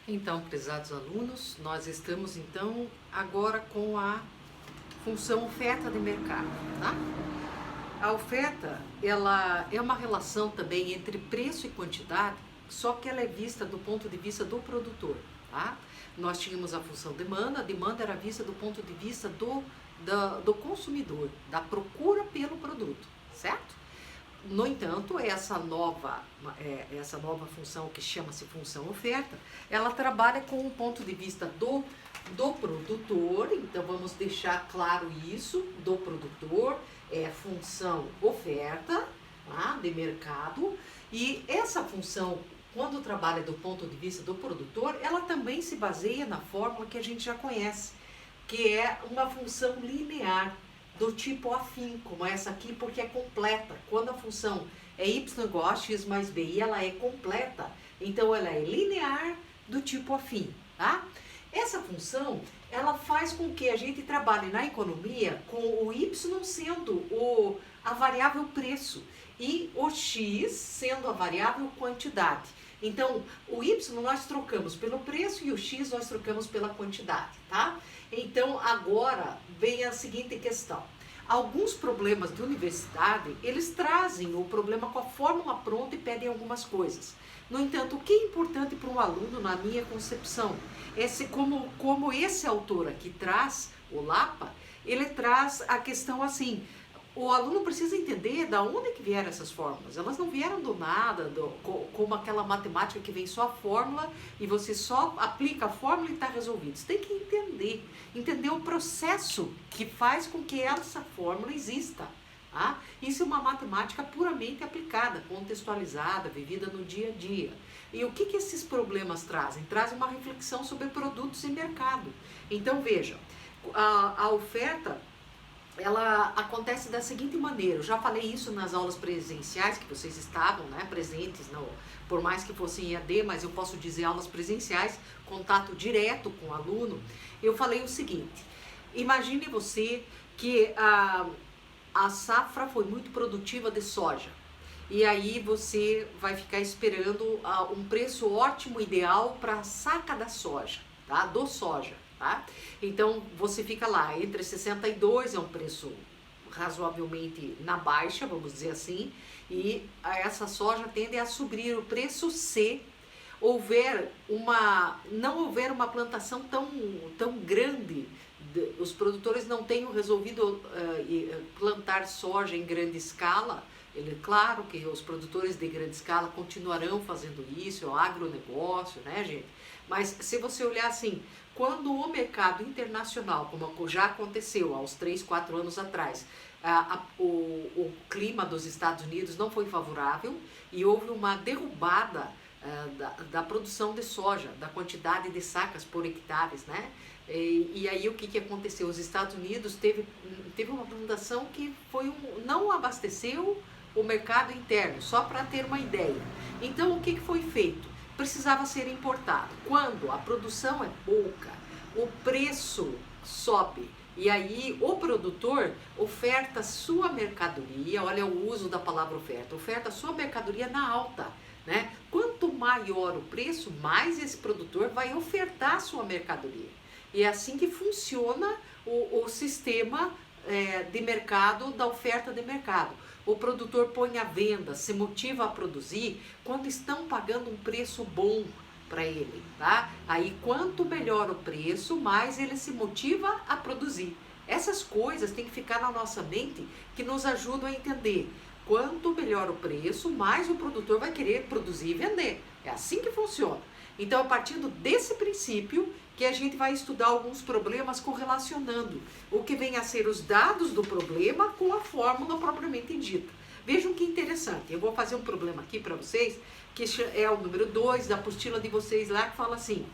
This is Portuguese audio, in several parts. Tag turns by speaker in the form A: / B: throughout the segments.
A: Então, prezados alunos, nós estamos então agora com a função oferta de mercado, tá? A oferta, ela é uma relação também entre preço e quantidade, só que ela é vista do ponto de vista do produtor, tá? Nós tínhamos a função demanda, a demanda era vista do ponto de vista do consumidor, da procura pelo produto, certo? No entanto, essa nova função que chama-se função oferta, ela trabalha com o ponto de vista do produtor, então vamos deixar claro isso, do produtor, é função oferta, tá, de mercado, e essa função, quando trabalha do ponto de vista do produtor, ela também se baseia na fórmula que a gente já conhece, que é uma função linear, do tipo afim, como essa aqui, porque é completa. Quando a função é y igual a x mais b e ela é completa, então ela é linear do tipo afim, tá? Essa função, ela faz com que a gente trabalhe na economia com o y sendo a variável preço e o x sendo a variável quantidade. Então, o y nós trocamos pelo preço e o x nós trocamos pela quantidade, tá? Então, agora vem a seguinte questão. Alguns problemas de universidade, eles trazem o problema com a fórmula pronta e pedem algumas coisas. No entanto, o que é importante para um aluno, na minha concepção, é como esse autor aqui traz, o Lapa, ele traz a questão assim, o aluno precisa entender de onde que vieram essas fórmulas. Elas não vieram do nada, como aquela matemática que vem só a fórmula e você só aplica a fórmula e está resolvido. Você tem que entender o processo que faz com que essa fórmula exista. Tá? Isso é uma matemática puramente aplicada, contextualizada, vivida no dia a dia. E o que esses problemas trazem? Trazem uma reflexão sobre produtos e mercado. Então veja, a oferta, ela acontece da seguinte maneira, eu já falei isso nas aulas presenciais, que vocês estavam, né, presentes, por mais que fossem EAD, mas eu posso dizer aulas presenciais, contato direto com o aluno. Eu falei o seguinte, imagine você que a safra foi muito produtiva de soja, e aí você vai ficar esperando um preço ótimo, ideal para a saca da soja, tá? Do soja. Tá? Então você fica lá, entre 62 é um preço razoavelmente na baixa, vamos dizer assim, e essa soja tende a subir o preço se não houver uma plantação tão grande, os produtores não tenham resolvido plantar soja em grande escala. Claro que os produtores de grande escala continuarão fazendo isso, é o agronegócio, né, gente? Mas se você olhar assim, quando o mercado internacional, como já aconteceu há uns 3, 4 anos atrás, o clima dos Estados Unidos não foi favorável e houve uma derrubada da produção de soja, da quantidade de sacas por hectares, né? E aí o que aconteceu? Os Estados Unidos teve uma plantação que não abasteceu o mercado interno, só para ter uma ideia. Então o que foi feito? Precisava ser importado. Quando a produção é pouca, o preço sobe. E aí o produtor oferta sua mercadoria, olha o uso da palavra oferta sua mercadoria na alta, né? Quanto maior o preço, mais esse produtor vai ofertar sua mercadoria. E é assim que funciona o sistema de mercado, da oferta de mercado. O produtor põe à venda, se motiva a produzir quando estão pagando um preço bom para ele, tá? Aí quanto melhor o preço, mais ele se motiva a produzir. Essas coisas têm que ficar na nossa mente, que nos ajudam a entender. Quanto melhor o preço, mais o produtor vai querer produzir e vender. É assim que funciona. Então, a partir desse princípio, que a gente vai estudar alguns problemas correlacionando o que vem a ser os dados do problema com a fórmula propriamente dita. Vejam que interessante, eu vou fazer um problema aqui para vocês, que é o número 2 da apostila de vocês lá, que fala assim,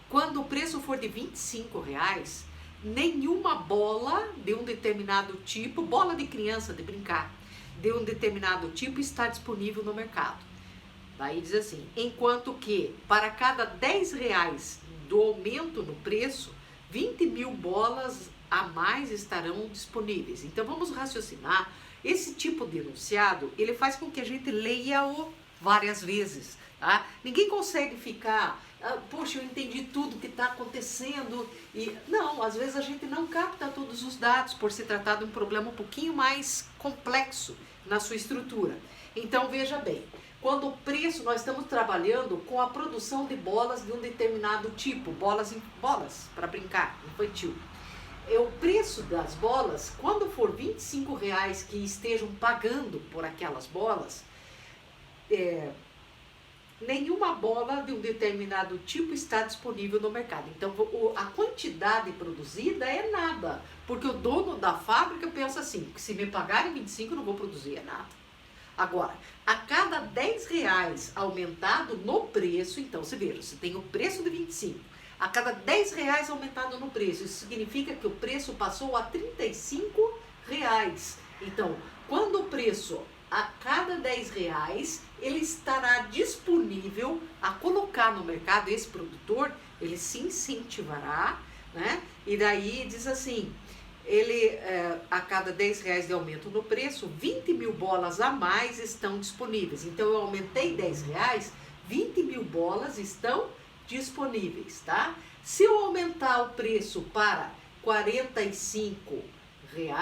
A: quando o preço for de R$25, nenhuma bola de um determinado tipo, bola de criança, de brincar, de um determinado tipo está disponível no mercado. Daí diz assim, enquanto que para cada R$10 do aumento no preço, 20 mil bolas a mais estarão disponíveis. Então vamos raciocinar, esse tipo de enunciado, ele faz com que a gente leia-o várias vezes, tá? Ninguém consegue ficar poxa, eu entendi tudo que está acontecendo. E não, às vezes a gente não capta todos os dados por se tratar de um problema um pouquinho mais complexo na sua estrutura. Então veja bem, quando o preço, nós estamos trabalhando com a produção de bolas de um determinado tipo, bolas para brincar, infantil. O preço das bolas, quando for R$ 25 que estejam pagando por aquelas bolas, nenhuma bola de um determinado tipo está disponível no mercado. Então, a quantidade produzida é nada, porque o dono da fábrica pensa assim, que se me pagarem 25 eu não vou produzir nada. Agora, a cada R$ 10 aumentado no preço, então, você veja, você tem o preço de 25, a cada R$ 10 aumentado no preço, isso significa que o preço passou a R$ 35. Então, quando o preço a cada R$ 10, ele estará disponível a colocar no mercado, esse produtor, ele se incentivará, né? E daí diz assim, ele a cada R$ 10 de aumento no preço, 20 mil bolas a mais estão disponíveis. Então eu aumentei R$ 10, 20 mil bolas estão disponíveis, tá? Se eu aumentar o preço para R$ 45, R$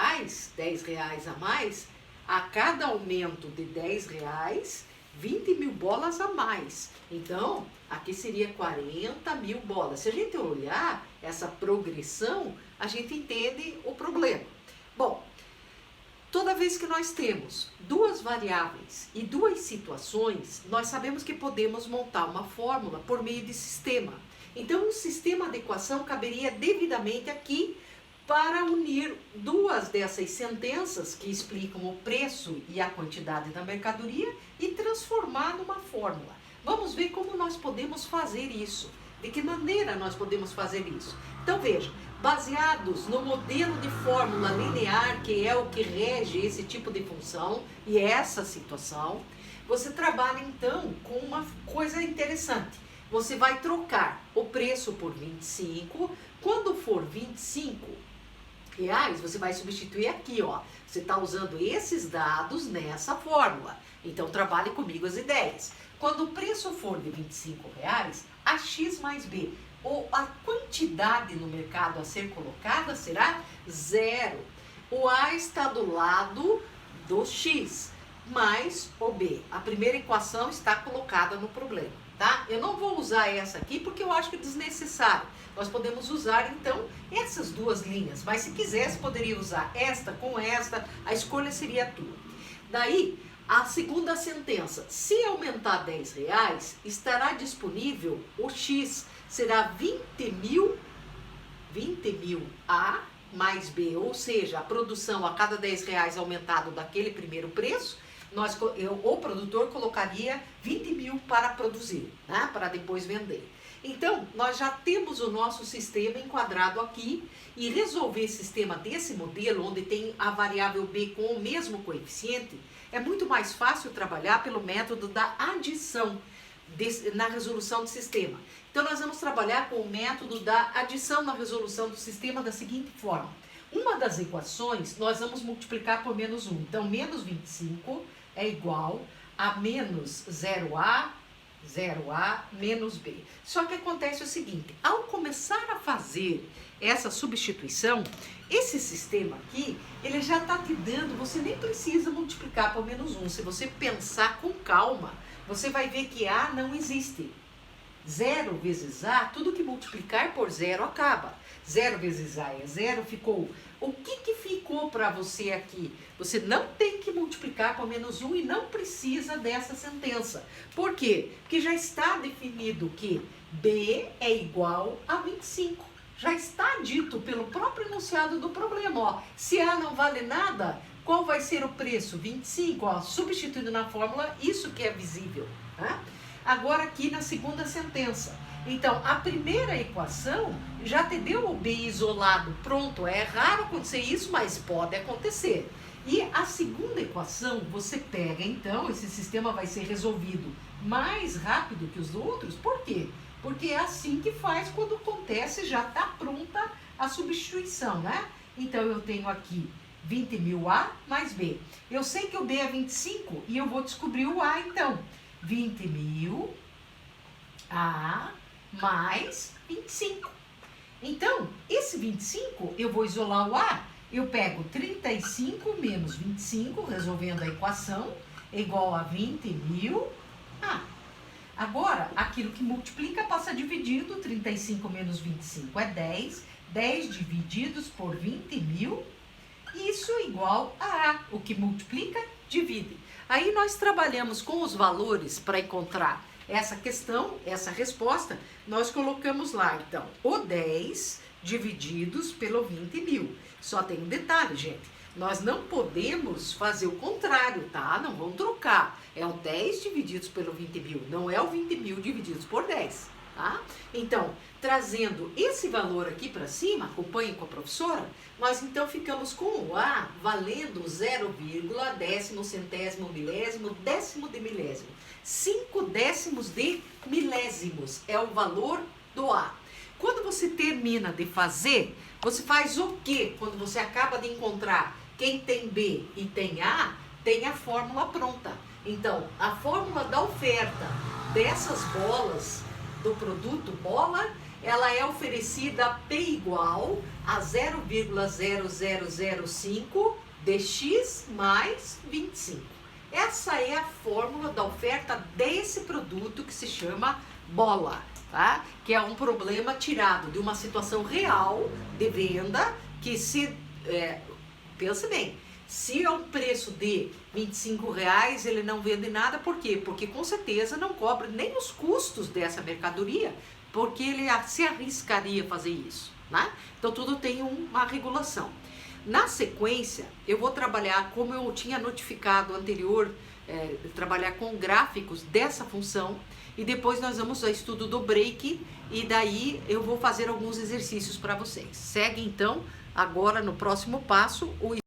A: 10 a mais, a cada aumento de R$ 10, 20 mil bolas a mais. Então, aqui seria 40 mil bolas. Se a gente olhar essa progressão, a gente entende o problema. Bom, toda vez que nós temos duas variáveis e duas situações, nós sabemos que podemos montar uma fórmula por meio de sistema. Então, um sistema de equação caberia devidamente aqui para unir duas dessas sentenças que explicam o preço e a quantidade da mercadoria e transformar numa fórmula. Vamos ver como nós podemos fazer isso. De que maneira nós podemos fazer isso? Então veja, baseados no modelo de fórmula linear, que é o que rege esse tipo de função e essa situação, você trabalha então com uma coisa interessante. Você vai trocar o preço por 25, quando for 25 reais, você vai substituir aqui, ó. Você está usando esses dados nessa fórmula. Então, trabalhe comigo as ideias. Quando o preço for de R$ 25, a X mais B, ou a quantidade no mercado a ser colocada será 0. O A está do lado do X, mais o B. A primeira equação está colocada no problema, tá? Eu não vou usar essa aqui porque eu acho que é desnecessário. Nós podemos usar, então, essas duas linhas, mas se quisesse, poderia usar esta com esta, a escolha seria tua. Daí, a segunda sentença, se aumentar R$ 10, estará disponível o X, será 20 mil A mais B, ou seja, a produção a cada R$ 10 aumentado daquele primeiro preço, o produtor colocaria 20 mil para produzir, né, para depois vender. Então, nós já temos o nosso sistema enquadrado aqui e resolver esse sistema desse modelo, onde tem a variável B com o mesmo coeficiente, é muito mais fácil trabalhar pelo método da adição na resolução do sistema. Então, nós vamos trabalhar com o método da adição na resolução do sistema da seguinte forma. Uma das equações, nós vamos multiplicar por menos 1. Então, menos 25 é igual a menos 0A menos B. Só que acontece o seguinte, ao começar a fazer essa substituição, esse sistema aqui, ele já está te dando, você nem precisa multiplicar por menos 1. Se você pensar com calma, você vai ver que A não existe. 0 vezes A, tudo que multiplicar por 0 acaba. 0 vezes A é 0, ficou. O que ficou para você aqui? Você não tem que multiplicar por menos 1 e não precisa dessa sentença. Por quê? Porque já está definido que B é igual a 25. Já está dito pelo próprio enunciado do problema. Ó. Se A não vale nada, qual vai ser o preço? 25. Ó, substituindo na fórmula, isso que é visível. Tá? Agora aqui na segunda sentença. Então, a primeira equação já te deu o B isolado. Pronto, é raro acontecer isso, mas pode acontecer. E a segunda equação, você pega então, esse sistema vai ser resolvido mais rápido que os outros. Por quê? Porque é assim que faz quando acontece, já está pronta a substituição, né? Então, eu tenho aqui 20 mil A mais B. Eu sei que o B é 25 e eu vou descobrir o A, então. 20 mil A mais 25. Então, esse 25, eu vou isolar o A. Eu pego 35 menos 25, resolvendo a equação, é igual a 20.000 A. Agora, aquilo que multiplica passa dividido, 35 menos 25 é 10, 10 divididos por 20.000, isso é igual a A. O que multiplica, divide. Aí nós trabalhamos com os valores para encontrar essa questão, essa resposta, nós colocamos lá, então, o 10 divididos pelo 20.000. Só tem um detalhe, gente. Nós não podemos fazer o contrário, tá? Não vamos trocar. É o 10 divididos pelo 20.000, não é o 20.000 divididos por 10, tá? Então, trazendo esse valor aqui para cima, acompanhe com a professora, nós então ficamos com o A valendo 0, décimo, centésimo, milésimo, décimo de milésimo. 5 décimos de milésimos é o valor do A. Quando você termina de fazer, você faz o quê? Quando você acaba de encontrar quem tem B e tem A, tem a fórmula pronta. Então, a fórmula da oferta dessas bolas, do produto bola, ela é oferecida P igual a 0,0005 de X mais 25. Essa é a fórmula da oferta desse produto que se chama bola, tá? Que é um problema tirado de uma situação real de venda que pensa bem, se é um preço de R$25, ele não vende nada, por quê? Porque com certeza não cobre nem os custos dessa mercadoria, porque ele se arriscaria a fazer isso, né? Então tudo tem uma regulação. Na sequência, eu vou trabalhar, como eu tinha notificado anterior, trabalhar com gráficos dessa função, e depois nós vamos ao estudo do break, e daí eu vou fazer alguns exercícios para vocês. Segue então, agora no próximo passo, o